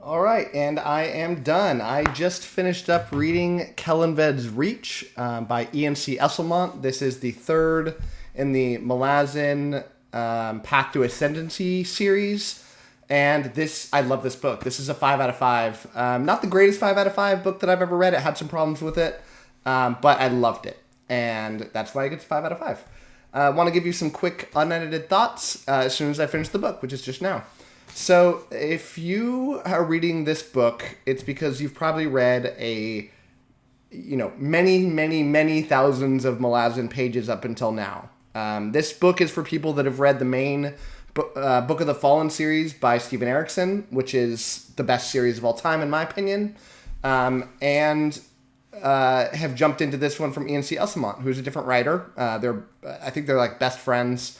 All right, and I am done. I just finished up reading Kellanved's Reach by E.N.C. Esslemont. This is the third in the Malazan Path to Ascendancy series. And I love this book. This is a 5 out of 5. Not the greatest 5 out of 5 book that I've ever read. It had some problems with it, but I loved it. And that's why it gets 5 out of 5. I want to give you some quick unedited thoughts as soon as I finish the book, which is just now. So, if you are reading this book, it's because you've probably read many thousands of Malazan pages up until now. This book is for people that have read the main Book of the Fallen series by Steven Erikson, which is the best series of all time, in my opinion, and have jumped into this one from E.N.C. Esslemont, who's a different writer. I think they're like best friends.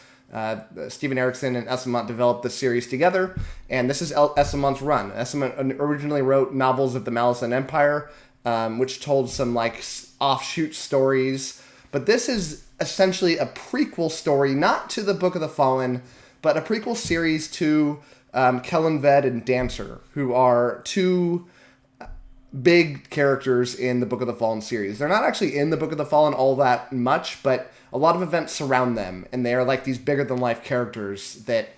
Steven Erikson and Esslemont developed the series together, and this is Esslemont's run. Esslemont originally wrote novels of the Malazan Empire, which told some like offshoot stories, but this is essentially a prequel story, not to the Book of the Fallen, but a prequel series to Kellanved and Dancer, who are two big characters in the Book of the Fallen series. They're not actually in the Book of the Fallen all that much, but a lot of events surround them, and they are like these bigger-than-life characters that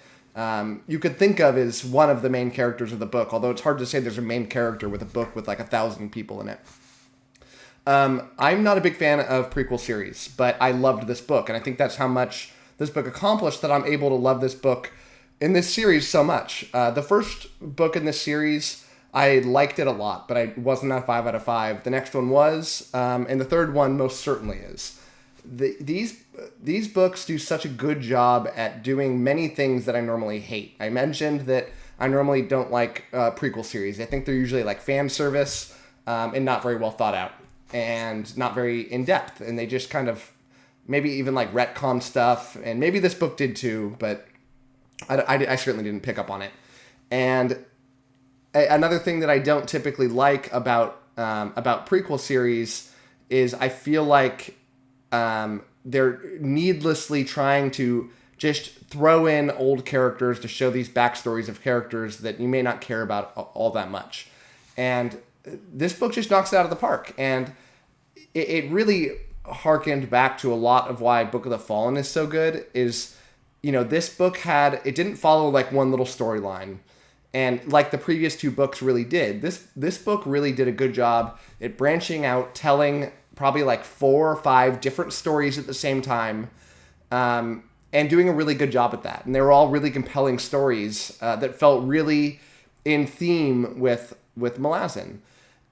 you could think of as one of the main characters of the book, although it's hard to say there's a main character with a book with like 1,000 people in it. I'm not a big fan of prequel series, but I loved this book, and I think that's how much this book accomplished that I'm able to love this book in this series so much. The first book in this series, I liked it a lot, but I wasn't a 5 out of 5. The next one was, and the third one most certainly is. These books do such a good job at doing many things that I normally hate. I mentioned that I normally don't like prequel series. I think they're usually like fan service and not very well thought out and not very in depth. And they just kind of maybe even like retcon stuff. And maybe this book did too, but I certainly didn't pick up on it. And another thing that I don't typically like about prequel series is I feel like they're needlessly trying to just throw in old characters to show these backstories of characters that you may not care about all that much. And this book just knocks it out of the park. And it really harkened back to a lot of why Book of the Fallen is so good is, this book it didn't follow like one little storyline. And like the previous two books really did, this book really did a good job at branching out, telling probably like 4 or 5 different stories at the same time, and doing a really good job at that. And they were all really compelling stories that felt really in theme with Malazan.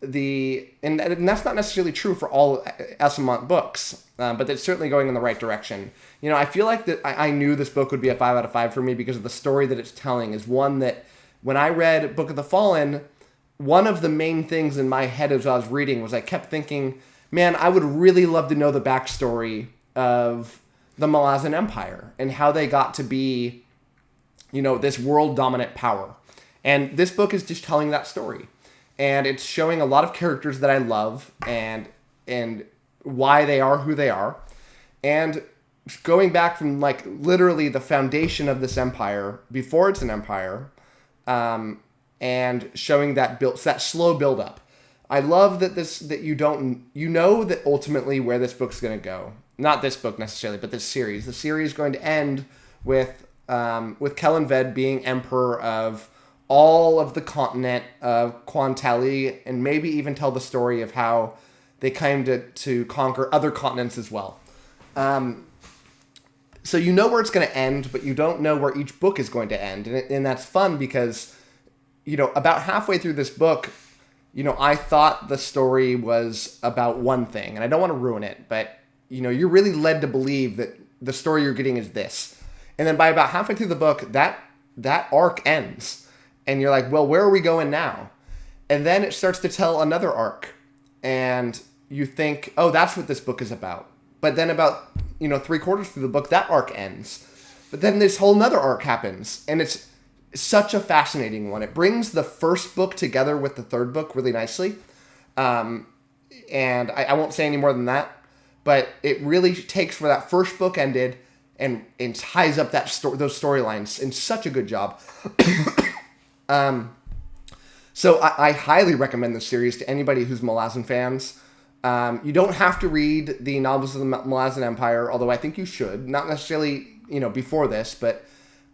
And that's not necessarily true for all Esslemont books, but it's certainly going in the right direction. I feel like that I knew this book would be a 5 out of 5 for me because of the story that it's telling is one that when I read Book of the Fallen, one of the main things in my head as I was reading was I kept thinking, man, I would really love to know the backstory of the Malazan Empire and how they got to be, this world-dominant power. And this book is just telling that story. And it's showing a lot of characters that I love and why they are who they are. And going back from, like, literally the foundation of this empire, before it's an empire, and showing that slow build-up. I love that you know that ultimately where this book's going to go. Not this book necessarily, but this series. The series is going to end with Kellanved being emperor of all of the continent of Quantali, and maybe even tell the story of how they came to conquer other continents as well. So you know where it's going to end, but you don't know where each book is going to end. And that's fun because, about halfway through this book, I thought the story was about one thing, and I don't want to ruin it, but, you're really led to believe that the story you're getting is this. And then by about halfway through the book, that arc ends. And you're like, well, where are we going now? And then it starts to tell another arc. And you think, oh, that's what this book is about. But then about, 3/4 through the book, that arc ends. But then this whole nother arc happens. And it's such a fascinating one. It brings the first book together with the third book really nicely. And I won't say any more than that. But it really takes where that first book ended and ties up those storylines in such a good job. So I highly recommend this series to anybody who's Malazan fans. You don't have to read the novels of the Malazan Empire, although I think you should. Not necessarily, before this, but,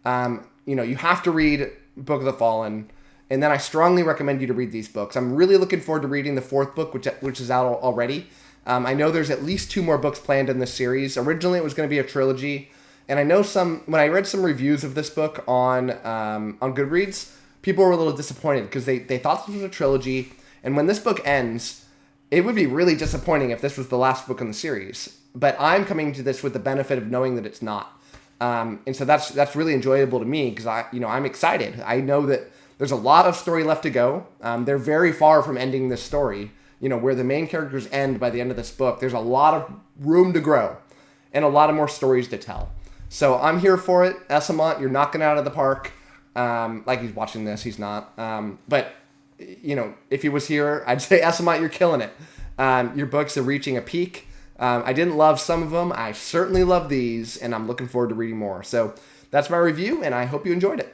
you have to read Book of the Fallen. And then I strongly recommend you to read these books. I'm really looking forward to reading the fourth book, which is out already. I know there's at least 2 more books planned in this series. Originally, it was going to be a trilogy. And I know when I read some reviews of this book on Goodreads, people were a little disappointed because they thought this was a trilogy. And when this book ends, it would be really disappointing if this was the last book in the series. But I'm coming to this with the benefit of knowing that it's not. And so that's really enjoyable to me because I'm excited. I know that there's a lot of story left to go. They're very far from ending this story. Where the main characters end by the end of this book, there's a lot of room to grow and a lot of more stories to tell. So I'm here for it. Esslemont, you're knocking it out of the park. Like he's watching this, he's not. But if he was here, I'd say Esslemont, you're killing it. Your books are reaching a peak. I didn't love some of them. I certainly love these, and I'm looking forward to reading more. So that's my review, and I hope you enjoyed it.